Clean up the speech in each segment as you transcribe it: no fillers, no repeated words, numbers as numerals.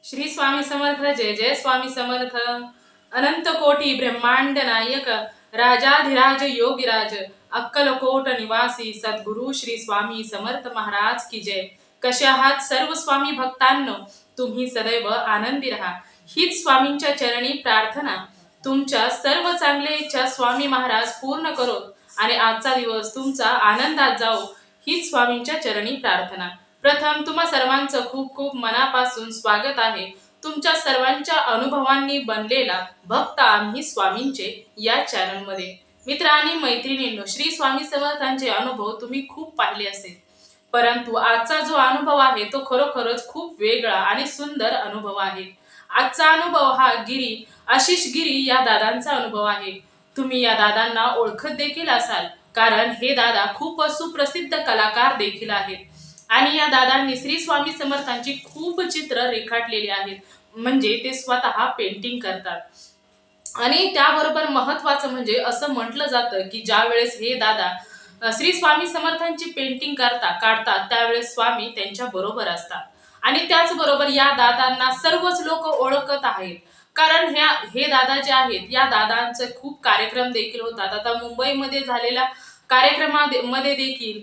श्री स्वामी समर्थ जय जय स्वामी समर्थ। अनंत कोटी ब्रह्मांड नायक राजाधिराज योगीराज अक्कलकोट निवासी सद्गुरु श्री स्वामी समर्थ महाराज की जय। कसे आहात सर्व स्वामी भक्तांनो, तुम्ही सदैव आनंदी राहा हीच स्वामींच्या चरणी प्रार्थना। तुमच्या सर्व चांगल्या इच्छा स्वामी महाराज पूर्ण करो आणि आजचा दिवस तुमचा आनंदात जाओ हीच स्वामींच्या चरणी प्रार्थना। प्रथम तुम्हा सर्वांचं खूप खूप मनापासून स्वागत आहे। तुमच्या सर्वांच्या अनुभवांनी बनलेला भक्त आम्ही स्वामींचे या चॅनल मध्ये। मित्र आणि मैत्रिणींनो, श्री स्वामी समर्थांचे अनुभव तुम्ही खूप पाहिले असेल, परंतु आजचा जो अनुभव आहे तो खरोखरच खूप वेगळा आणि सुंदर अनुभव आहे। आजचा अनुभव हा आशिष गिरी या दादांचा अनुभव आहे। तुम्ही या दादांना ओळखत देखील असाल, कारण हे दादा खूप सुप्रसिद्ध कलाकार देखील आहेत आणि या दादांनी श्री स्वामी समर्थांची खूप चित्र रेखाटलेली आहेत, म्हणजे ते स्वतः पेंटिंग करतात। आणि त्याबरोबर महत्वाचं म्हणजे असं म्हटलं जातं की ज्या वेळेस हे दादा श्री स्वामी समर्थांची पेंटिंग काढतात त्यावेळेस स्वामी त्यांच्या बरोबर असतात। आणि त्याचबरोबर या दादांना सर्वच लोक ओळखत आहेत, कारण हे दादा जे आहेत या दादांचे खूप कार्यक्रम देखील होतात। आता मुंबईमध्ये झालेल्या कार्यक्रमामध्ये देखील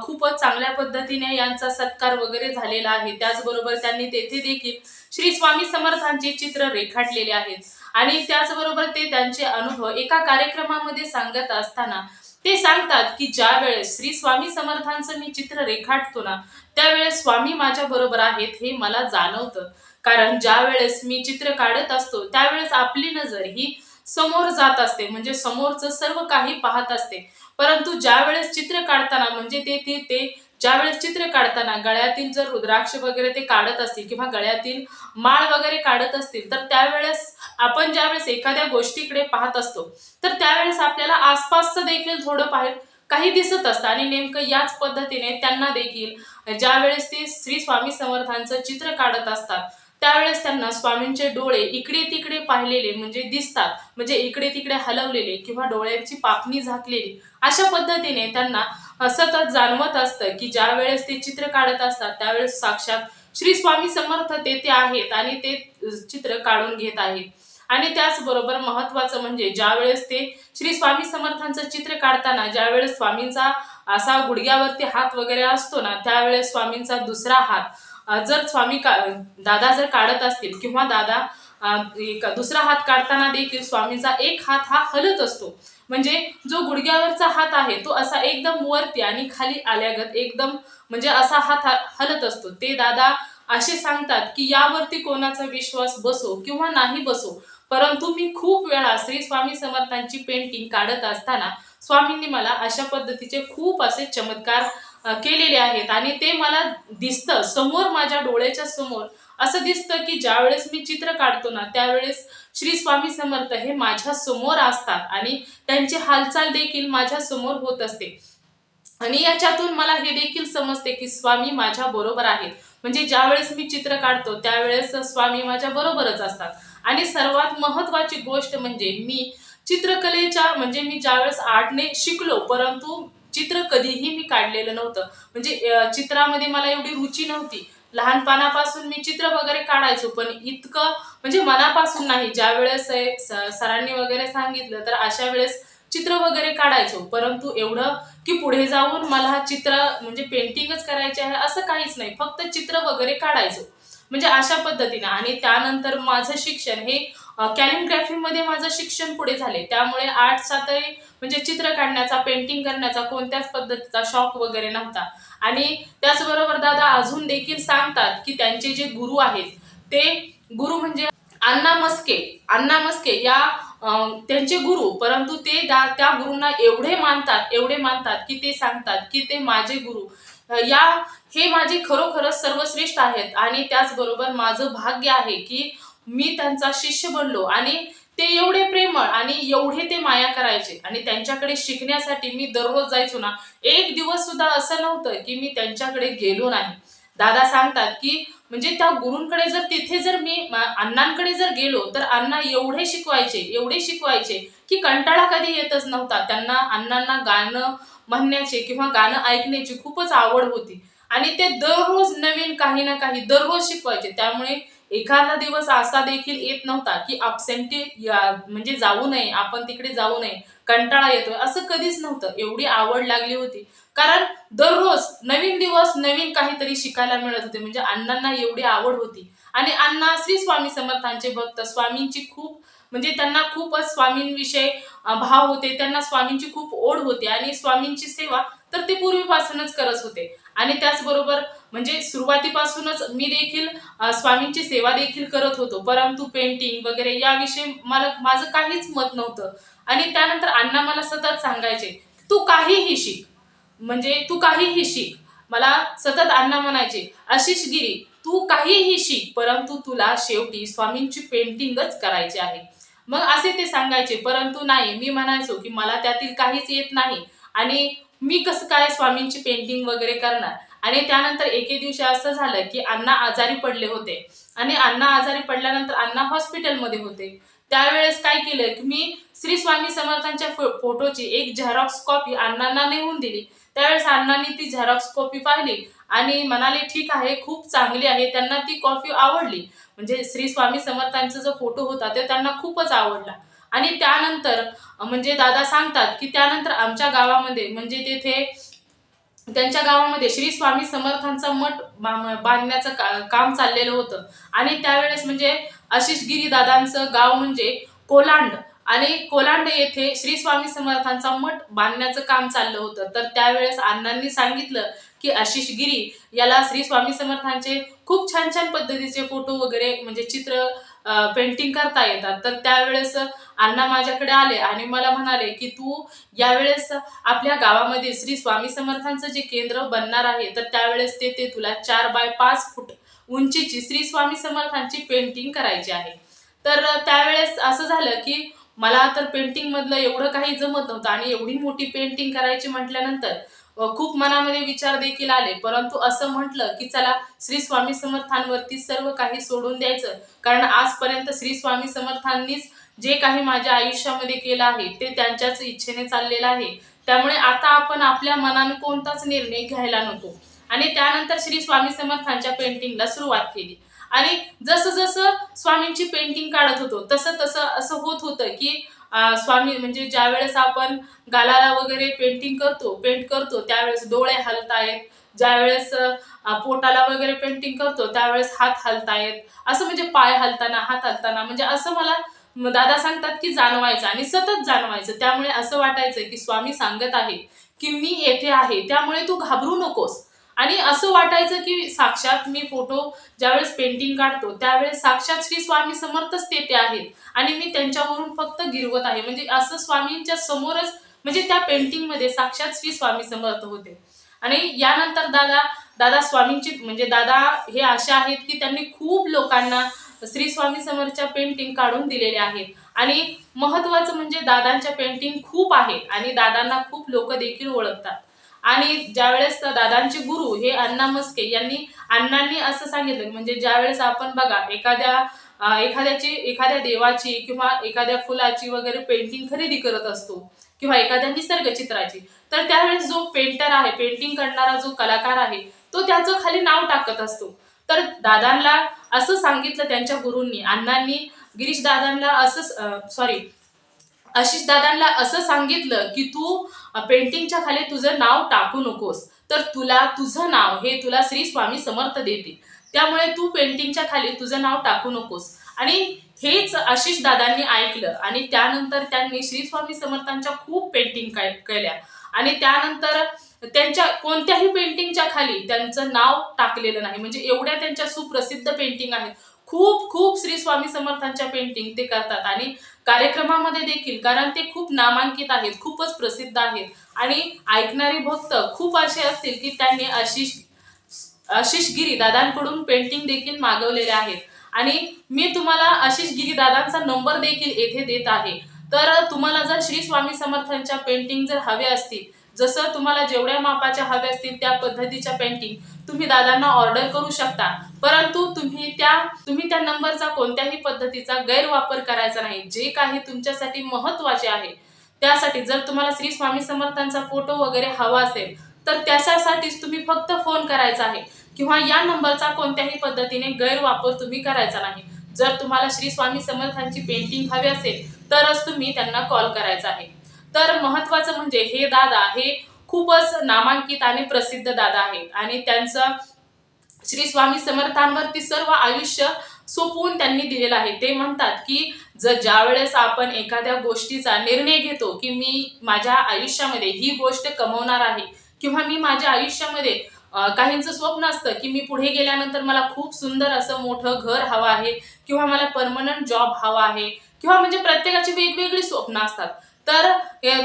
खूपच चांगल्या पद्धतीने यांचा सत्कार वगैरे झालेला आहे। त्याचबरोबर त्यांनी तेथे देखील श्री स्वामी समर्थांचे चित्र रेखाटलेले आहेत आणि त्याचबरोबर ते त्यांचे अनुभव एका कार्यक्रमामध्ये सांगत असताना ते सांगतात की ज्या वेळेस श्री स्वामी समर्थांचं मी चित्र रेखाटतो ना, त्यावेळेस स्वामी माझ्या बरोबर आहेत हे मला जाणवतं। कारण ज्या वेळेस मी चित्र काढत असतो त्यावेळेस आपली नजर ही समोर जात असते, म्हणजे समोरचं सर्व काही पाहत असते, परंतु ज्या वेळेस चित्र काढताना म्हणजे ते ज्या वेळेस चित्र काढताना गळ्यातील जर रुद्राक्ष वगैरे ते काढत असतील किंवा गळ्यातील माळ वगैरे काढत असतील, तर त्यावेळेस आपण ज्यावेळेस एखाद्या गोष्टीकडे पाहत असतो तर त्यावेळेस आपल्याला आसपासचं देखील थोडं बाहेर काही दिसत असतं। आणि नेमकं याच पद्धतीने त्यांना देखील ज्या वेळेस ते श्री स्वामी समर्थांचं चित्र काढत असतात त्यावेळेस त्यांना स्वामींचे डोळे इकडे तिकडे पाहिलेले म्हणजे दिसतात, म्हणजे इकडे तिकडे हलवलेले किंवा डोळ्यांची पापणी झाकलेली अशा पद्धतीने त्यांना सतत जाणवत असतं की ज्या वेळेस ते चित्र काढत असतात त्यावेळेस साक्षात श्री स्वामी समर्थ तेथे आहेत आणि ते चित्र काढून घेत आहेत। आणि त्याचबरोबर महत्वाचं म्हणजे ज्या वेळेस ते श्री स्वामी समर्थांचं चित्र काढताना ज्या वेळेस स्वामींचा असा गुडघ्यावरती हात वगैरे असतो ना, त्यावेळेस स्वामींचा दुसरा हात जर दादा जर काढत असतील किंवा दादा दुसरा हात काढताना देखील स्वामींचा एक हात हा हलत असतो, म्हणजे जो गुडघ्यावरचा हात आहे तो असा एकदम वरती आणि खाली आल्यागत एकदम म्हणजे असा हात हलत असतो। ते दादा असे सांगतात की यावरती कोणाचा विश्वास बसो किंवा नाही बसो, परंतु मी खूप वेळा श्री स्वामी समर्थांची पेंटिंग काढत असताना स्वामींनी मला अशा पद्धतीचे खूप असे चमत्कार केलेले आहेत आणि ते मला दिसतं समोर, माझ्या डोळ्याच्या समोर असं दिसतं की ज्या वेळेस मी चित्र काढतो ना त्यावेळेस श्री स्वामी समर्थ हे माझ्या समोर असतात आणि त्यांची हालचाल देखील माझ्या समोर होत असते। आणि याच्यातून मला हे देखील समजते की स्वामी माझ्या बरोबर आहेत, म्हणजे ज्या वेळेस मी चित्र काढतो त्यावेळेस स्वामी माझ्या बरोबरच असतात। आणि सर्वात महत्वाची गोष्ट म्हणजे मी चित्रकलेच्या म्हणजे मी ज्यावेळेस आर्टने शिकलो, परंतु चित्र कधीही मी काढलेलं नव्हतं, म्हणजे चित्रामध्ये मला एवढी रुची नव्हती। लहानपणापासून मी चित्र वगैरे काढायचो, पण इतकं म्हणजे मनापासून नाही। ज्या वेळेस सरांनी वगैरे सांगितलं तर अशा वेळेस चित्र वगैरे काढायचो, परंतु एवढं की पुढे जाऊन मला चित्र म्हणजे पेंटिंगच करायचे आहे असं काहीच नाही, फक्त चित्र वगैरे काढायचो म्हणजे अशा पद्धतीने। आणि त्यानंतर माझं शिक्षण हे कॅलिग्राफी मध्ये माझं शिक्षण पुढे झाले, त्यामुळे आर्टचा म्हणजे चित्र काढण्याचा पेंटिंग करण्याचा कोणत्याच पद्धतीचा शौक वगैरे नव्हता। आणि त्याचबरोबर दादा अजून देखील सांगतात की त्यांचे जे गुरु आहेत ते गुरु म्हणजे अण्णा मस्के या त्यांचे गुरु, परंतु ते त्या गुरुंना एवढे मानतात की ते सांगतात की ते माझे गुरु या हे माझे खरोखरच सर्वश्रेष्ठ आहेत। आणि त्याचबरोबर माझं भाग्य आहे की मी त्यांचा शिष्य बनलो आणि ते एवढे प्रेमळ आणि एवढे ते माया करायचे आणि त्यांच्याकडे शिकण्यासाठी मी दररोज जायचो ना, एक दिवस सुद्धा असं नव्हतं की मी त्यांच्याकडे गेलो नाही। दादा सांगतात की म्हणजे त्या गुरूंकडे जर तिथे जर मी अण्णांकडे जर गेलो तर अण्णा एवढे शिकवायचे की कंटाळा कधी येतच नव्हता त्यांना। अण्णांना गाणं म्हणण्याचे किंवा गाणं ऐकण्याची खूपच आवड होती आणि ते दररोज नवीन काही ना काही दररोज शिकवायचे, त्यामुळे एखादा दिवस असा देखील येत नव्हता की अब्सेंटी म्हणजे जाऊ नये, आपण तिकडे जाऊ नये, कंटाळा येतोय, असं कधीच नव्हतं. एवढी आवड लागली होती. कारण दररोज नवीन दिवस नवीन काहीतरी शिकायला मिळत होते. म्हणजे अण्णांना एवढी आवड होती. आणि अण्णा श्री स्वामी समर्थांचे भक्त, स्वामींची खूप म्हणजे त्यांना खूपच स्वामींविषयी भाव होते. त्यांना स्वामींची खूप ओढ होती आणि स्वामींची सेवा तर ते पूर्वीपासूनच करत होते. आणि त्याचबरोबर म्हणजे सुरुवातीपासूनच मी देखील स्वामींची सेवा देखील करत होतो. परंतु पेंटिंग वगैरे याविषयी मला माझं काहीच मत नव्हतं. आणि त्यानंतर अण्णा मला सतत सांगायचे, "तू काहीही शिक, म्हणजे तू काहीही शिक." मला सतत अण्णा म्हणायचे, "आशिष गिरी, तू काहीही शिक, परंतु तुला शेवटी स्वामींची पेंटिंगच करायची आहे." मग असे ते सांगायचे. परंतु नाही, मी म्हणायचो की मला त्यातील काहीच येत नाही आणि मी कसं काय स्वामींची पेंटिंग वगैरे करणार. आणि त्यानंतर एके दिवशी असं झालं की अण्णा आजारी पडले होते. आणि अण्णा आजारी पडल्यानंतर अण्णा हॉस्पिटलमध्ये होते. त्यावेळेस काय केलं की मी श्री स्वामी समर्थांच्या फोटोची एक झेरॉक्स कॉपी अण्णांना नेऊन दिली. त्यावेळेस अण्णांनी ती झेरॉक्स कॉपी पाहिली आणि म्हणाले, "ठीक आहे, खूप चांगली आहे." त्यांना ती कॉपी आवडली. म्हणजे श्री स्वामी समर्थांचा जो फोटो होता ते त्यांना खूपच आवडला. आणि त्यानंतर म्हणजे दादा सांगतात की त्यानंतर आमच्या गावामध्ये म्हणजे तेथे त्यांच्या गावामध्ये श्री स्वामी समर्थांचा मठ बांधण्याचं काम चाललेलं होतं. आणि त्यावेळेस म्हणजे आशिष गिरी दादांचं गाव म्हणजे कोलांड. आणि कोलांड येथे श्री स्वामी समर्थांचा मठ बांधण्याचं काम चाललं होतं. तर त्यावेळेस अण्णांनी सांगितलं की आशिष गिरी याला श्री स्वामी समर्थांचे खूप छान छान पद्धतीचे फोटो वगैरे म्हणजे चित्र पेंटिंग करता येतात. तर त्यावेळेस अण्णा माझ्याकडे आले आणि मला म्हणाले की तू यावेळेस आपल्या गावामध्ये श्री स्वामी समर्थांचं जे केंद्र बनणार आहे, तर त्यावेळेस ते तुला 4x5 फूट उंचीची श्री स्वामी समर्थांची पेंटिंग करायची आहे. तर त्यावेळेस असं झालं की मला तर पेंटिंग मधलं एवढं काही जमत नव्हतं आणि एवढी मोठी पेंटिंग करायची म्हटल्यानंतर खूप मनामध्ये विचार देखील आले. परंतु असं म्हटलं की चला श्री स्वामी समर्थांवरती सर्व काही सोडून द्यायचं. कारण आजपर्यंत श्री स्वामी समर्थांनीच जे काही माझ्या आयुष्यामध्ये केलं आहे ते त्यांच्याच इच्छेने चाललेलं आहे. त्यामुळे आता आपण आपल्या मनाने कोणताच निर्णय घ्यायला नको. आणि त्यानंतर श्री स्वामी समर्थांच्या पेंटिंगला सुरुवात केली. आणि जसं जसं स्वामींची पेंटिंग काढत होतो तसं तसं असं होत होतं की स्वामी म्हणजे ज्यावेळेस आपण गालाला वगैरे पेंट करतो त्यावेळेस डोळे हलतायत. ज्यावेळेस पोटाला वगैरे पेंटिंग करतो त्यावेळेस हात हलतायत. असं म्हणजे पाय हलताना, हात हलताना म्हणजे असं मला दादा सांगतात की जाणवायचं आणि सतत जाणवायचं. त्यामुळे असं वाटायचं की स्वामी सांगत आहे की मी येथे आहे, त्यामुळे तू घाबरू नकोस. आणि असं वाटायचं की साक्षात मी फोटो ज्यावेळेस पेंटिंग काढतो त्यावेळेस साक्षात श्री स्वामी समर्थच तेथे आहेत आणि मी त्यांच्यावरून फक्त गिरवत आहे. म्हणजे असं स्वामींच्या समोरच म्हणजे त्या पेंटिंग मध्ये साक्षात श्री स्वामी समर्थ होते. आणि यानंतर दादा दादा स्वामींची म्हणजे दादा हे असे आहेत की त्यांनी खूप लोकांना श्री स्वामी समर्थच्या पेंटिंग काढून दिलेले आहेत. आणि महत्वाचं म्हणजे दादांच्या पेंटिंग खूप आहेत आणि दादांना खूप लोक देखील ओळखतात. आणि ज्यावेळेस दादांचे गुरु हे अण्णा मस्के यांनी अण्णांनी असं सांगितलं म्हणजे ज्यावेळेस आपण बघा एखाद्या देवाची किंवा एखाद्या फुलाची वगैरे पेंटिंग खरेदी करत असतो किंवा एखाद्या निसर्ग चित्राची, तर त्यावेळेस जो पेंटर आहे, पेंटिंग करणारा जो कलाकार आहे, तो त्याचं खाली नाव टाकत असतो. तर दादांना असं सांगितलं त्यांच्या गुरूंनी, अण्णांनी गिरीश दादांना असं सॉरी आशिष दादांना असं सांगितलं की तू पेंटिंगच्या खाली तुझं नाव टाकू नकोस, तर तुला तुझं नाव हे तुला श्री स्वामी समर्थ देतील. त्यामुळे तू पेंटिंगच्या खाली तुझं नाव टाकू नकोस. आणि हेच आशिष दादांनी ऐकलं आणि त्यानंतर त्यांनी श्री स्वामी समर्थांच्या खूप पेंटिंग केल्या. आणि त्यानंतर त्यांच्या कोणत्याही पेंटिंगच्या खाली त्यांचं नाव टाकलेलं नाही. म्हणजे एवढ्या त्यांच्या सुप्रसिद्ध पेंटिंग आहेत. खूप खूप श्री स्वामी समर्थांच्या पेंटिंग ते करतात आणि कार्यक्रमामध्ये देखील, कारण ते खूप नामांकित आहेत, खूपच प्रसिद्ध आहेत. आणि ऐकणारे भक्त खूप असे असतील की त्यांनी आशिष गिरी दादांकडून पेंटिंग देखील मागवलेले आहेत. आणि मी तुम्हाला आशिष गिरी दादांचा नंबर देखील येथे देत आहे. तर तुम्हाला जर श्री स्वामी समर्थांच्या पेंटिंग जर हवे असतील, जसं तुम्हाला जेवढ्या मापाच्या हव्या असतील त्या पद्धतीच्या पेंटिंग तुम्ही दादांना ऑर्डर करू शकता. परंतु तुम्ही त्या नंबरचा कोणत्याही पद्धतीचा गैरवापर करायचा नाही. जे काही तुमच्यासाठी महत्त्वाचे आहे त्यासाठी जर तुम्हाला श्री स्वामी समर्थांचा फोटो वगैरे हवा असेल तर त्याच्यासाठीच तुम्ही फक्त फोन करायचा आहे. किंवा या नंबरचा कोणत्याही पद्धतीने गैरवापर तुम्ही करायचा नाही. जर तुम्हाला श्री स्वामी समर्थांची पेंटिंग हवी असेल तरच तुम्ही त्यांना कॉल करायचा आहे. तर महत्त्वाचं म्हणजे हे दादा हे खूपच नामांकित आणि प्रसिद्ध दादा आहे आणि त्यांचं श्री स्वामी समर्थांवरती सर्व आयुष्य सोपवून त्यांनी दिलेलं आहे. ते म्हणतात की ज्यावेळेस आपण एखाद्या गोष्टीचा निर्णय घेतो की मी माझ्या आयुष्यामध्ये ही गोष्ट कमवणार आहे किंवा मी माझ्या आयुष्यामध्ये काहींचं स्वप्न असतं की मी पुढे गेल्यानंतर मला खूप सुंदर असं मोठं घर हवं आहे किंवा मला परमनंट जॉब हवा आहे किंवा म्हणजे प्रत्येकाची वेगवेगळी स्वप्न असतात. तर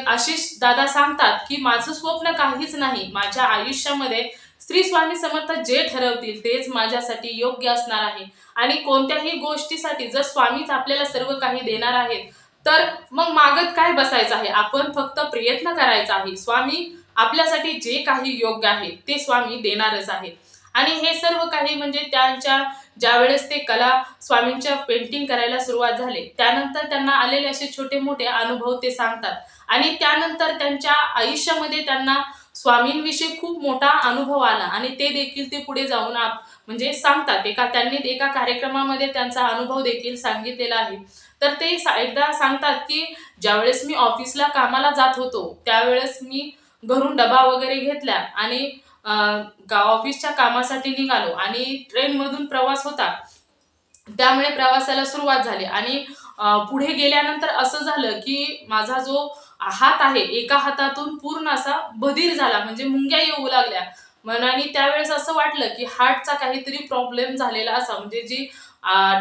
आशिष दादा सांगतात की माझं स्वप्न काहीच नाही, माझ्या आयुष्यामध्ये श्री स्वामी समर्थ जे ठरवतील तेच माझ्यासाठी योग्य असणार आहे आणि कोणत्याही गोष्टीसाठी जर स्वामीच आपल्याला सर्व काही देणार आहेत तर मग मागत काय बसायचं आहे, आपण फक्त प्रयत्न करायचा आहे. स्वामी आपल्यासाठी जे काही योग्य आहे ते स्वामी देणारच आहे. आणि हे सर्व काही म्हणजे त्यांच्या ज्यावेळेस ते कला स्वामींच्या पेंटिंग करायला सुरुवात झाली त्यानंतर त्यांना आलेले असे छोटे मोठे अनुभव ते सांगतात आणि त्यानंतर त्यांच्या आयुष्यामध्ये त्यांना स्वामींविषयी खूप मोठा अनुभव आला आणि ते देखील ते पुढे जाऊन म्हणजे सांगतात. त्यांनी एका कार्यक्रमामध्ये त्यांचा अनुभव देखील सांगितलेला आहे. तर ते एकदा सांगतात की ज्यावेळेस मी ऑफिसला कामाला जात होतो त्यावेळेस मी घरून डबा वगैरे घेतला आणि ऑफिसच्या कामासाठी निघालो आणि ट्रेनमधून प्रवास होता त्यामुळे प्रवासाला सुरुवात झाली आणि पुढे गेल्यानंतर असं झालं की माझा जो हात आहे एका हातातून पूर्ण असा बधीर झाला, म्हणजे मुंग्या येऊ लागल्या मनाने. त्यावेळेस असं वाटलं की हार्टचा काहीतरी प्रॉब्लेम झालेला असा, म्हणजे जी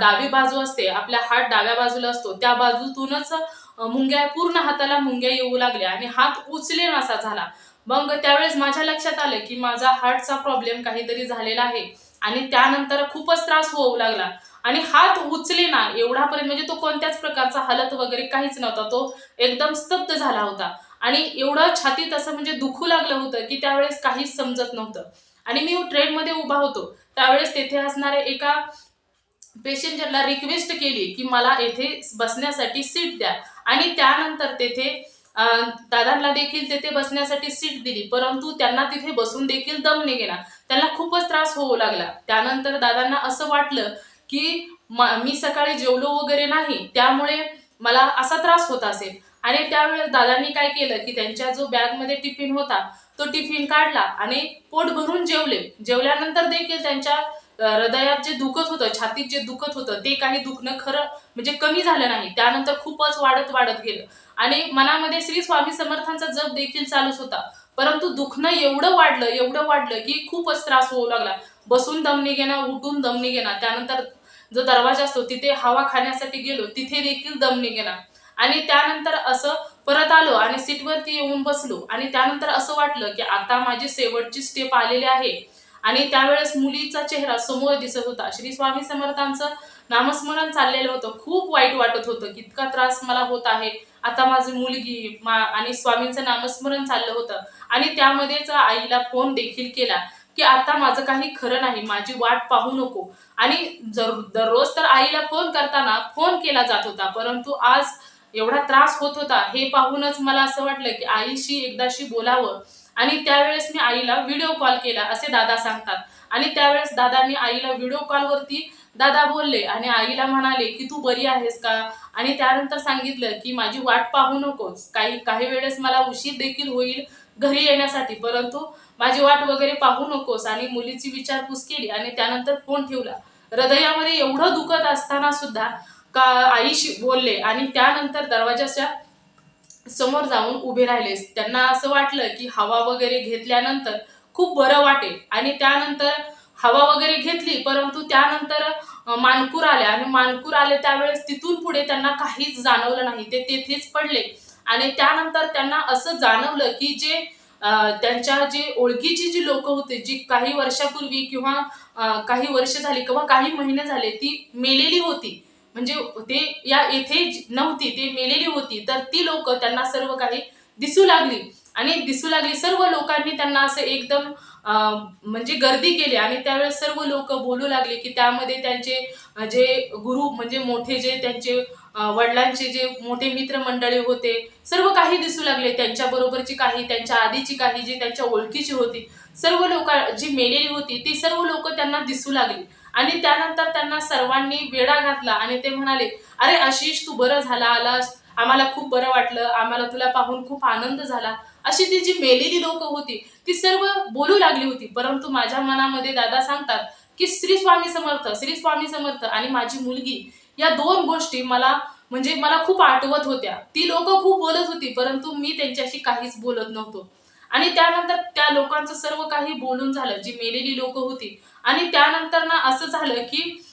डावी बाजू असते आपल्या हात डाव्या बाजूला असतो त्या बाजूतूनच मुंग्या पूर्ण हाताला मुंग्या येऊ लागल्या आणि हात उचलेन असा झाला. मग त्यावेळेस माझ्या लक्षात आलं की माझा हार्टचा प्रॉब्लेम काहीतरी झालेला आहे आणि त्यानंतर खूपच त्रास होऊ लागला आणि हात उचले ना एवढापर्यंत, म्हणजे तो कोणत्याच प्रकारचा हलत वगैरे काहीच नव्हता, तो एकदम स्तब्ध झाला होता आणि एवढं छातीत असं म्हणजे दुखू लागलं होतं की त्यावेळेस काहीच समजत नव्हतं. आणि मी ट्रेनमध्ये उभा होतो त्यावेळेस तेथे असणाऱ्या एका पॅसेंजरला रिक्वेस्ट केली की मला येथे बसण्यासाठी सीट द्या आणि त्यानंतर तेथे दादांना देखील तेथे बसण्यासाठी सीट दिली, परंतु त्यांना तिथे बसून देखील दम निघेना, त्यांना खूपच त्रास होऊ लागला. त्यानंतर दादांना असं वाटलं की मी सकाळी जेवलो वगैरे नाही त्यामुळे मला असा त्रास होत असेल आणि त्यावेळेस दादांनी काय केलं की त्यांच्या जो बॅगमध्ये टिफिन होता तो टिफिन काढला आणि पोट भरून जेवले. जेवल्यानंतर देखील त्यांच्या हृदयात जे दुखत होतं, छातीत जे दुखत होतं ते काही दुखणं खरं म्हणजे कमी झालं नाही, त्यानंतर खूपच वाढत वाढत गेलं आणि मनामध्ये श्री स्वामी समर्थांचा जप देखील चालूच होता, परंतु दुखणं एवढं वाढलं की खूपच त्रास होऊ लागला. बसून दम निघेना, उठून दम निघेना. त्यानंतर जो दरवाजा असतो तिथे हवा खाण्यासाठी गेलो तिथे देखील दम निघेना आणि त्यानंतर असं परत आलो आणि सीटवरती येऊन बसलो आणि त्यानंतर असं वाटलं की आता माझी शेवटची स्टेप आलेली आहे आणि त्यावेळेस मुलीचा चेहरा समोर दिसत होता. श्री स्वामी समर्थांचं नामस्मरण चाललेलं होतं. खूप वाईट वाटत होतं की इतका त्रास मला होत आहे, आता माझी मुलगी आणि स्वामींचं नामस्मरण चाललं होतं आणि त्यामध्येच आईला फोन देखील केला की आता माझं काही खरं नाही, माझी वाट पाहू नको. आणि दररोज तर आईला फोन करताना फोन केला जात होता, परंतु आज एवढा त्रास होत होता हे पाहूनच मला असं वाटलं की आईशी एकदाशी बोलावं आणि त्यावेळेस मी आईला व्हिडिओ कॉल केला असे दादा सांगतात. आणि त्यावेळेस दादांनी आईला व्हिडिओ कॉलवरती दादा बोलले आणि आईला म्हणाले की तू बरी आहेस का, आणि त्यानंतर सांगितलं की माझी वाट पाहू नकोस, काही काही वेळेस मला उशीर देखील होईल घरी येण्यासाठी, परंतु माझी वाट वगैरे पाहू नकोस, आणि मुलीची विचारपूस केली आणि त्यानंतर फोन ठेवला. हृदयामध्ये एवढं दुखत असताना सुद्धा का आईशी बोलले आणि त्यानंतर दरवाजाच्या समोर जाऊन उभे राहिले. त्यांना असं वाटलं की हवा वगैरे घेतल्यानंतर खूप बरं वाटेल आणि त्यानंतर हवा वगैरे घेतली, परंतु त्यानंतर मानकूर आल्या आणि मानकूर आले त्यावेळेस तिथून पुढे त्यांना काहीच जाणवलं नाही, ते तेथेच पडले आणि त्यानंतर त्यांना असं जाणवलं की जे त्यांच्या जे ओळखीची जी लोक होते जी काही वर्षापूर्वी किंवा काही वर्ष झाली किंवा काही महिने झाले ती मेलेली होती, म्हणजे ते या येथे नव्हती, ते मेलेली होती, तर ती लोक त्यांना सर्व काही दिसू लागली आणि दिसू लागली. सर्व लोकांनी त्यांना असं एकदम म्हणजे गर्दी केली आणि त्यावेळेस सर्व लोक बोलू लागले की त्यामध्ये त्यांचे जे गुरु म्हणजे मोठे जे त्यांचे वडिलांचे जे मोठे मित्रमंडळी होते सर्व काही दिसू लागले, त्यांच्या बरोबरची काही, त्यांच्या आधीची काही, जी त्यांच्या ओळखीची होती, सर्व लोक जी मेलेली होती ती सर्व लोक त्यांना दिसू लागली. आणि त्यानंतर त्यांना सर्वांनी वेढा घातला आणि ते म्हणाले, अरे आशिष, तू बरं झाला आलास, आम्हाला खूप बरं वाटलं, आम्हाला तुला पाहून खूप आनंद झाला. अशी ती जी मेलेली लोक होती ती सर्व बोलू लागली होती. परंतु माझ्या मनामध्ये दादा सांगतात की श्री स्वामी समर्थ, श्री स्वामी समर्थ आणि माझी मुलगी, या दोन गोष्टी मला म्हणजे मला खूप आठवत होत्या. ती लोक खूप बोलत होती परंतु मी त्यांच्याशी काहीच बोलत नव्हतो. आणि त्यानंतर त्या लोकांचं सर्व काही बोलून झालं, जी मेलेली लोक होती. आणि त्यानंतर ना असं झालं की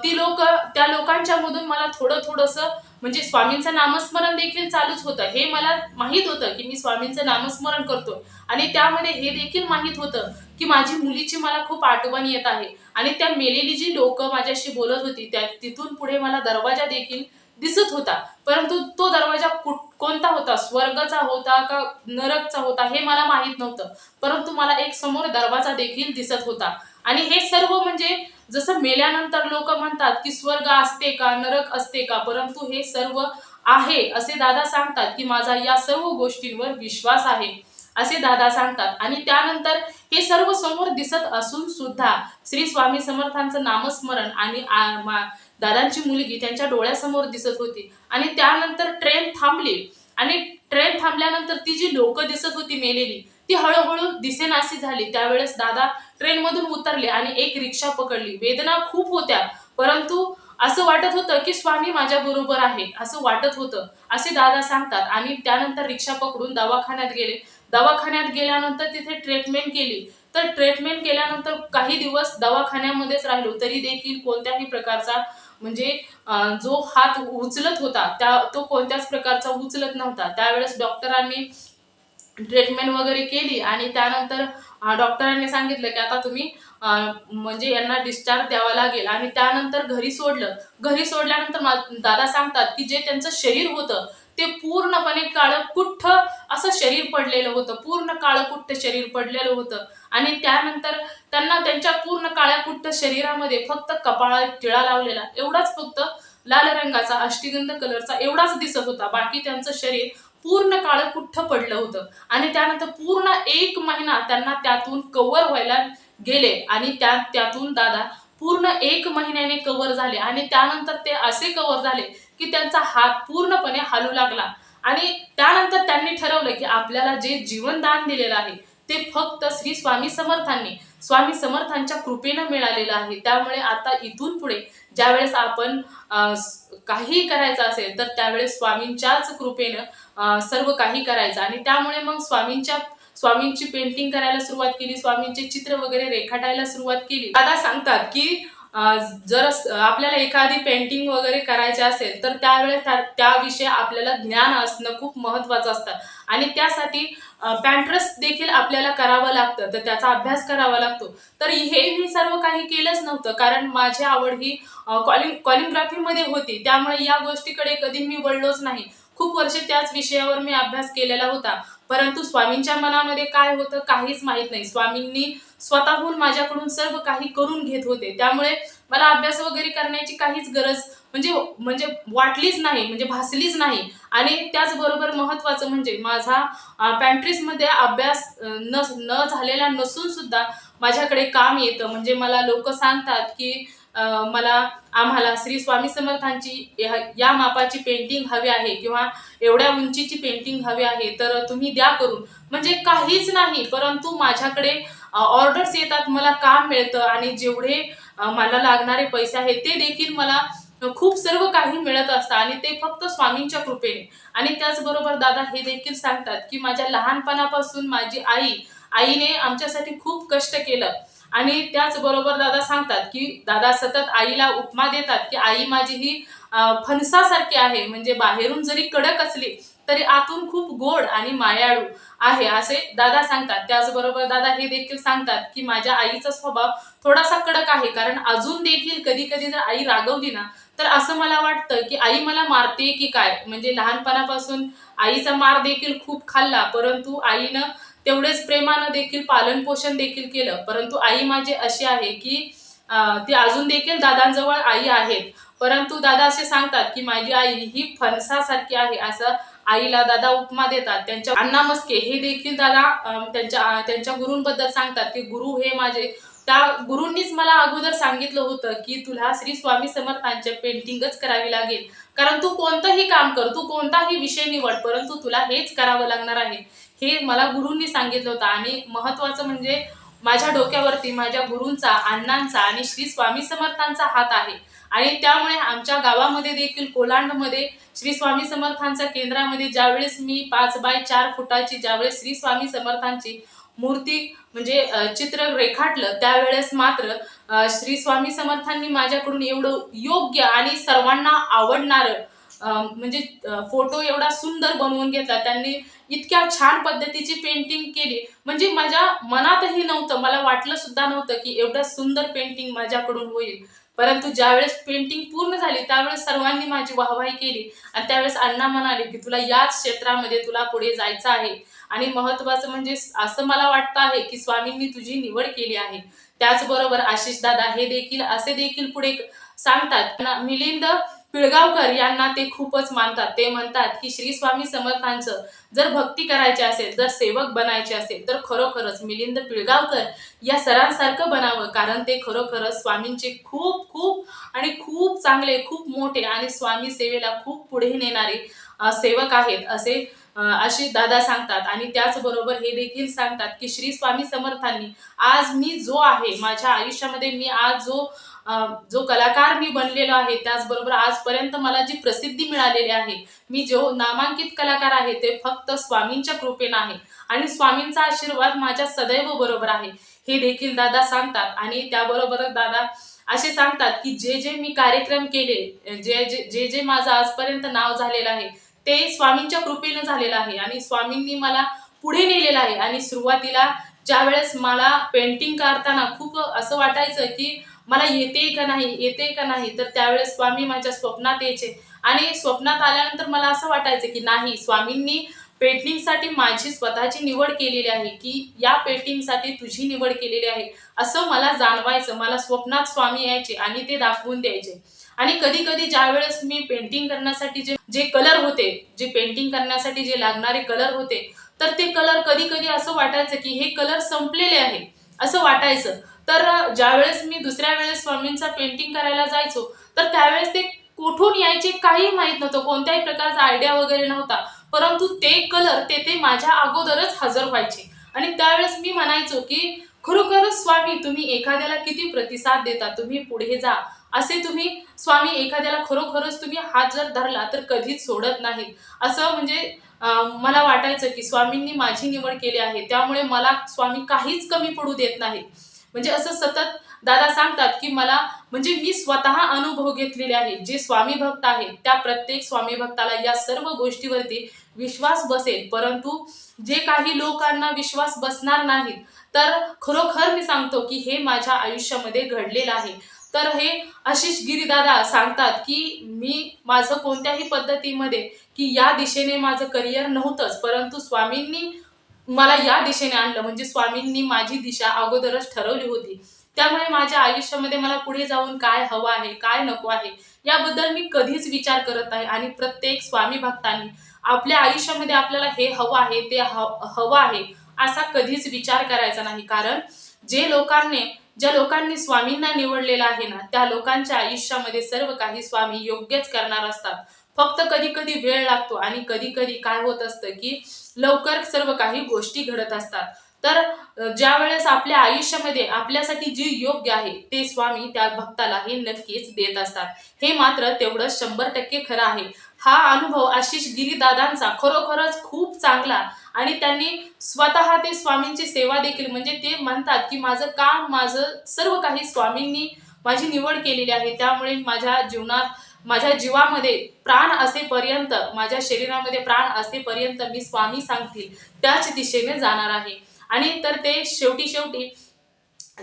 ती लोक, त्या लोकांच्या मधून मला थोडं थोडस म्हणजे स्वामींचं नामस्मरण देखील चालूच होतं. हे मला माहित होतं की मी स्वामींचं नामस्मरण करतोय आणि त्यामध्ये हे देखील माहित होतं की माझी मुलीची मला खूप आठवण येत आहे. आणि त्या मेलेली जी लोक माझ्याशी बोलत होती त्या तिथून पुढे मला दरवाजा देखील दिसत होता. परंतु तो दरवाजा कोणता होता, स्वर्गाचा होता का नरकचा होता हे मला माहित नव्हतं. परंतु मला एक समोर दरवाजा देखील दिसत होता. आणि हे सर्व म्हणजे जसं मेल्यानंतर लोक म्हणतात की स्वर्ग असते का, नरक असते का, परंतु हे सर्व आहे असे दादा सांगतात की माझा या सर्व गोष्टींवर विश्वास आहे असे दादा सांगतात. आणि त्यानंतर हे सर्व समोर दिसत असून सुद्धा श्री स्वामी समर्थांचं नामस्मरण आणि दादांची मुलगी त्यांच्या डोळ्यासमोर दिसत होती. आणि त्यानंतर ट्रेन थांबली आणि ट्रेन थांबल्यानंतर ती जी लोक दिसत होती मेलेली ती हळूहळू दिसेनाशी झाली. त्यावेळेस दादा ट्रेन मधून उतरले आणि एक रिक्षा पकडली. वेदना खूप होत्या परंतु असं वाटत होतं की स्वामी माझ्या बरोबर आहे असं वाटत होतं असे दादा सांगतात. आणि त्यानंतर रिक्षा पकडून दवाखान्यात गेले. दवाखान्यात गेल्यानंतर तिथे ट्रीटमेंट केली. तर ट्रीटमेंट केल्यानंतर काही दिवस दवाखान्यामध्येच राहिलो तरी देखील कोणत्याही प्रकारचा म्हणजे जो हात उचलत होता त्या तो कोणत्याच प्रकारचा उचलत नव्हता. त्यावेळेस डॉक्टरांनी ट्रीटमेंट वगैरे केली आणि त्यानंतर डॉक्टरांनी सांगितलं की आता तुम्ही म्हणजे यांना डिस्चार्ज द्यावा लागेल. आणि त्यानंतर घरी सोडलं. घरी सोडल्यानंतर दादा सांगतात की जे त्यांचं शरीर होतं ते पूर्णपणे काळकुट्ट असं शरीर पडलेलं होतं, पूर्ण काळकुट्ट शरीर पडलेलं होतं. आणि त्यानंतर त्यांना त्यांच्या पूर्ण काळ्याकुट्ट शरीरामध्ये फक्त कपाळात टिळा लावलेला एवढाच, फक्त लाल रंगाचा अष्टगंध कलरचा एवढाच दिसत होता. बाकी त्यांचं शरीर पूर्ण काळकुट्ट पडलं होतं. आणि त्यानंतर पूर्ण 1 महिना त्यांना त्यातून कव्हर व्हायला गेले. आणि त्यातून दादा पूर्ण 1 महिन्याने कव्हर झाले. आणि त्यानंतर ते असे कव्हर झाले की त्यांचा हात पूर्णपणे हालू लागला. आणि त्यानंतर त्यांनी ठरवलं की आपल्याला जे जीवनदान दिलेलं आहे ते फक्त श्री स्वामी समर्थांनी, स्वामी समर्थांच्या कृपेनं मिळालेलं आहे. त्यामुळे आता इथून पुढे ज्यावेळेस आपण काही करायचं असेल तर त्यावेळेस स्वामींच्याच कृपेनं सर्व काही करायचं. आणि त्यामुळे मग स्वामींची पेंटिंग करायला सुरुवात केली, स्वामींचे चित्र वगैरे रेखाटायला सुरुवात केली. दादा सांगतात की जर आपल्याला एखादी पेंटिंग वगैरे करायची असेल तर त्यावेळेस त्याविषयी आपल्याला ज्ञान असणं खूप महत्वाचं असतं. आणि त्यासाठी पॅन्ट्रेस्ट देखील आपल्याला करावं लागतं, तर त्याचा अभ्यास करावा लागतो. तर हे मी सर्व काही केलंच नव्हतं कारण माझी आवड ही कॉलिग्राफीमध्ये होती. त्यामुळे या गोष्टीकडे कधी मी वळलोच नाही. खूप वर्षे त्याच विषयावर मी अभ्यास केलेला होता. परंतु स्वामींच्या मनामध्ये काय होतं काहीच माहित नाही. स्वामींनी स्वतःहून माझ्याकडून सर्व काही करून घेत होते. त्यामुळे मला अभ्यास वगैरे करण्याची काहीच गरज म्हणजे म्हणजे वाटलीच नाही, म्हणजे भासलीच नाही. आणि त्याचबरोबर महत्वाचं म्हणजे माझा पॅन्ट्रीजमध्ये अभ्यास न झालेला नसून सुद्धा माझ्याकडे काम येतं. म्हणजे मला लोक सांगतात की मला आम्हाला श्री स्वामी समर्थांची या मापाची पेंटिंग हवी आहे किंवा एवढ्या उंचीची पेंटिंग हवी आहे तर तुम्ही द्या करून. म्हणजे काहीच नाही परंतु माझ्याकडे ऑर्डर्स येतात, मला काम मिळतं आणि जेवढे मला लागणारे पैसे आहेत ते देखील मला खूप सर्व काही मिळत असतं. आणि ते फक्त स्वामींच्या कृपेने. आणि त्याचबरोबर दादा हे देखील सांगतात की माझ्या लहानपणापासून माझी आईने आमच्यासाठी खूप कष्ट केलं. आणि त्याचबरोबर दादा सांगतात की दादा सतत आईला उपमा देतात की आई माझी ही फणसासारखी आहे, म्हणजे बाहेरून जरी कडक असली तरी आतून खूप गोड आणि मायाळू आहे असे दादा सांगतात. त्याचबरोबर दादा हे देखील सांगतात की माझ्या आईचा स्वभाव थोडासा कडक आहे, कारण अजून देखील कधी कधी जर आई रागवली ना तर असं मला वाटतं की आई मला मारते की काय. म्हणजे लहानपणापासून आईचा मार देखील खूप खाल्ला परंतु आईनं तेवढेच प्रेमानं देखील पालनपोषण देखील केलं. परंतु आई माझी अशी आहे की ती अजून देखील दादांजवळ आई आहेत. परंतु दादा असे सांगतात की माझी आई ही फणसासारखी आहे, असं आईला दादा उपमा देतात. त्यांच्या अण्णा मस्के हे देखील दादा त्यांच्या गुरूंबद्दल सांगतात की गुरु हे माझे, त्या गुरूंनीच मला अगोदर सांगितलं होतं की तुला श्री स्वामी समर्थांचे पेंटिंगच करावी लागेल, कारण तू कोणतंही काम कर, तू कोणताही विषय निवड, परंतु तुला हेच करावं लागणार आहे, हे मला गुरूंनी सांगितलं होतं. आणि महत्वाचं म्हणजे माझ्या डोक्यावरती माझ्या गुरूंचा, अण्णांचा आणि श्री स्वामी समर्थांचा हात आहे. आणि त्यामुळे आमच्या गावामध्ये देखील कोलांडमध्ये श्री स्वामी समर्थांच्या केंद्रामध्ये ज्यावेळेस मी 5 बाय 4 फुटाची ज्यावेळेस श्री स्वामी समर्थांची मूर्ती म्हणजे चित्र रेखाटलं, त्यावेळेस मात्र श्री स्वामी समर्थांनी माझ्याकडून एवढं योग्य आणि सर्वांना आवडणारं म्हणजे फोटो एवढा सुंदर बनवून घेतला त्यांनी. इतक्या छान पद्धतीची पेंटिंग केली, म्हणजे माझ्या मनातही नव्हतं, मला वाटलं सुद्धा नव्हतं की एवढं सुंदर पेंटिंग माझ्याकडून होईल. परंतु ज्यावेळेस पेंटिंग पूर्ण झाली त्यावेळेस सर्वांनी माझी वाहवाही केली. आणि त्यावेळेस अण्णा म्हणाले की तुला याच क्षेत्रामध्ये तुला पुढे जायचं आहे. आणि महत्वाचं म्हणजे असं मला वाटतं आहे की स्वामींनी तुझी निवड केली आहे. त्याचबरोबर आशिष दादा हे देखील असे देखील पुढे सांगतात. मिलिंद पिळगावकर यांना ते खूपच मानतात. ते म्हणतात की श्री स्वामी समर्थांचं जर भक्ती करायची असेल, जर सेवक बनायचे असेल, तर खरोखरच मिलिंद पिळगावकर या सरांसारखं बनावं, कारण ते खरोखरच स्वामींचे खूप खूप आणि खूप चांगले, खूप मोठे आणि स्वामी सेवेला खूप पुढे नेणारे सेवक आहेत, असे आशिष दादा सांगतात. आणि त्याचबरोबर हे देखील सांगतात की श्री स्वामी समर्थांनी आज मी जो आहे माझ्या आयुष्यामध्ये, मी आज जो कलाकार मी बनलेलो आहे, त्याचबरोबर आजपर्यंत मला जी प्रसिद्धी मिळालेली आहे, मी जो नामांकित कलाकार आहे, ते फक्त स्वामींच्या कृपेने आहे. आणि स्वामींचा आशीर्वाद माझ्या सदैव बरोबर आहे, हे देखील दादा सांगतात. आणि त्याबरोबरच दादा असे सांगतात की जे जे मी कार्यक्रम केले, जे माझं आजपर्यंत नाव झालेलं आहे, ते स्वामींच्या कृपेनं झालेलं आहे. आणि स्वामींनी मला पुढे नेलेलं आहे. आणि सुरुवातीला ज्यावेळेस मला पेंटिंग करताना खूप असं वाटायचं की मला येते का नाही, येते का नाही, तर त्यावेळेस स्वामी माझ्या स्वप्नात यायचे. आणि स्वप्नात आल्यानंतर मला असं वाटायचं की नाही, स्वामींनी पेंटिंगसाठी माझी स्वतःची निवड केलेली आहे, की या पेंटिंगसाठी तुझी निवड केलेली आहे, असं मला जाणवायचं. मला स्वप्नात स्वामी यायचे आणि ते दाखवून द्यायचे. आणि कधी कधी ज्यावेळेस मी पेंटिंग करण्यासाठी जे जे कलर होते, जे पेंटिंग करण्यासाठी जे लागणारे कलर होते, तर ते कलर कधी कधी असं वाटायचं की हे कलर संपलेले आहे, असं वाटायचं. तर ज्यावेळेस मी दुसऱ्या वेळेस स्वामींचा पेंटिंग करायला जायचो, तर त्यावेळेस ते कुठून यायचे काही माहित नव्हतं, कोणत्याही प्रकारचा आयडिया वगैरे नव्हता. परंतु ते कलर ते माझ्या अगोदरच हजर व्हायचे. आणि त्यावेळेस मी म्हणायचो की खरोखरच स्वामी तुम्ही एखाद्याला किती प्रतिसाद देता, तुम्ही पुढे जा, असे तुम्ही स्वामी एखाद्याला खरोखरच तुम्ही हात जर धरला तर कधीच सोडत नाहीत, असं म्हणजे मला वाटायचं की स्वामींनी माझी निवड केली आहे, त्यामुळे मला स्वामी काहीच कमी पडू देत नाहीत. म्हणजे असं सतत दादा सांगतात की मला म्हणजे मी स्वतः अनुभव घेतलेले आहे. जे स्वामी भक्त आहेत त्या प्रत्येक स्वामी भक्ताला या सर्व गोष्टीवरती विश्वास बसेल, परंतु जे काही लोकांना विश्वास बसणार नाहीत, तर खरोखर मी सांगतो की हे माझ्या आयुष्यामध्ये घडलेलं आहे. तर हे आशिष गिरीदादा सांगतात की मी माझं कोणत्याही पद्धतीमध्ये की या दिशेने माझं करिअर नव्हतंच, परंतु स्वामींनी मला या दिशेने आणलं, म्हणजे स्वामींनी माझी दिशा अगोदरच ठरवली होती. त्यामुळे माझ्या आयुष्यामध्ये मला पुढे जाऊन काय हवं आहे, काय नको आहे, याबद्दल मी कधीच विचार करत नाही. आणि प्रत्येक स्वामी भक्तांनी आपल्या आयुष्यामध्ये आपल्याला हे हवं आहे, ते हवं आहे, असा कधीच विचार करायचा नाही. कारण ज्या लोकांनी स्वामींना निवडलेलं आहे ना, त्या लोकांच्या आयुष्यामध्ये सर्व काही स्वामी योग्यच करणार असतात. फक्त कधी कधी वेळ लागतो आणि कधी कधी काय होत असतं की लवकर सर्व काही गोष्टी घडत असतात. तर ज्या वेळेस आपल्या आयुष्यामध्ये आपल्यासाठी जे योग्य आहे ते स्वामी त्या भक्ताला हे नक्कीच देत असतात. हे मात्र तेवढं 100% खरं आहे. हा अनुभव आशिष गिरीदादांचा खरोखरच खूप चांगला. आणि त्यांनी स्वतः ते स्वामींची सेवा देखील, म्हणजे ते म्हणतात की माझं काम, माझं सर्व काही स्वामींनी माझी निवड केलेली आहे, त्यामुळे माझ्या जीवनात, माझ्या जीवामध्ये प्राण असेपर्यंत, माझ्या शरीरामध्ये प्राण असेपर्यंत मी स्वामी सांगतील त्याच दिशेने जाणार आहे. आणि तर ते शेवटी शेवटी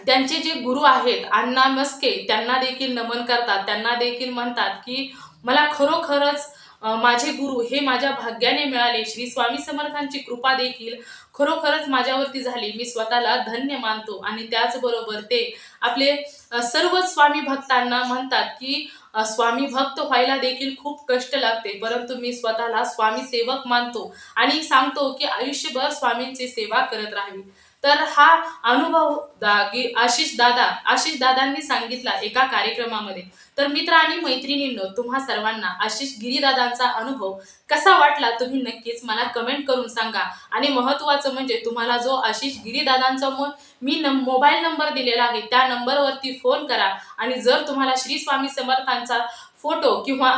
त्यांचे जे गुरु आहेत अण्णा मस्के त्यांना देखील नमन करतात. त्यांना देखील म्हणतात की मला खरोखरच माझे गुरु हे माझ्या भाग्याने मिळाले. श्री स्वामी समर्थांची कृपा देखील खरोखरच माझ्यावरती झाली. मी स्वतःला धन्य मानतो. आणि त्याचबरोबर ते आपले सर्व स्वामी भक्तांना म्हणतात की स्वामी भक्त व्हायला देखील खूप कष्ट लागते, परंतु मी स्वतःला स्वामी सेवक मानतो आणि सांगतो की आयुष्यभर स्वामींची सेवा करत राहावी. तर हा अनुभव आशिष दादांनी सांगितला एका कार्यक्रमामध्ये. तर मित्र आणि मैत्रिणींनो, तुम्हा सर्वांना आशिष गिरीदादांचा अनुभव कसा वाटला तुम्ही नक्कीच मला कमेंट करून सांगा. आणि महत्त्वाचं म्हणजे तुम्हाला जो आशिष गिरीदादांचा मी मोबाईल नंबर दिलेला आहे त्या नंबरवरती फोन करा. आणि जर तुम्हाला श्री स्वामी समर्थांचा फोटो किंवा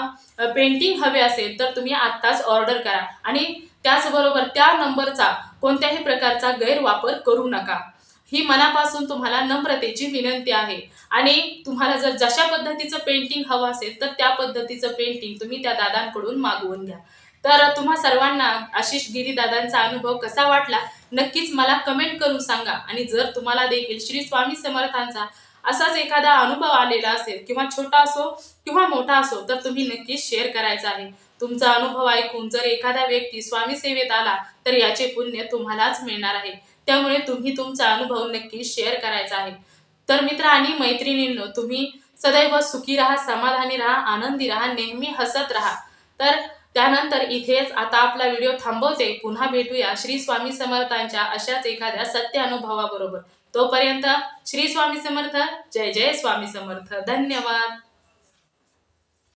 पेंटिंग हवे असेल तर तुम्ही आत्ताच ऑर्डर करा. आणि त्याचबरोबर त्या नंबरचा कोणत्याही प्रकारचा गैरवापर करू नका, ही मनापासून तुम्हाला नम्रतेची विनंती आहे. आणि तुम्हाला जर जशा पद्धतीचं पेंटिंग हवं असेल तर त्या पद्धतीचं पेंटिंग तुम्ही त्या दादांकडून मागवून घ्या. तर तुम्हा सर्वांना आशिष गिरी दादांचा अनुभव कसा वाटला नक्कीच मला कमेंट करून सांगा. आणि जर तुम्हाला देखील श्री स्वामी समर्थांचा असाच एखादा अनुभव आलेला असेल, किंवा छोटा असो किंवा मोठा असो, तर तुम्ही नक्कीच शेअर करायचा आहे. तुमचा अनुभव ऐकून जर एखादा व्यक्ती स्वामी सेवेत आला तर याचे पुण्य तुम्हालाच मिळणार आहे. त्यामुळे तुम्ही तुमचा अनुभव नक्की शेअर करायचा आहे. तर मित्र आणि मैत्रिणींनो, तुम्ही सदैव सुखी राहा, समाधानी राहा, आनंदी राहा, नेहमी हसत राहा. तर त्यानंतर इथेच आता आपला व्हिडिओ थांबवते. पुन्हा भेटूया श्री स्वामी समर्थांच्या अशाच एखाद्या सत्य अनुभवाबरोबर. तोपर्यंत श्री स्वामी समर्थ. जय जय स्वामी समर्थ. धन्यवाद.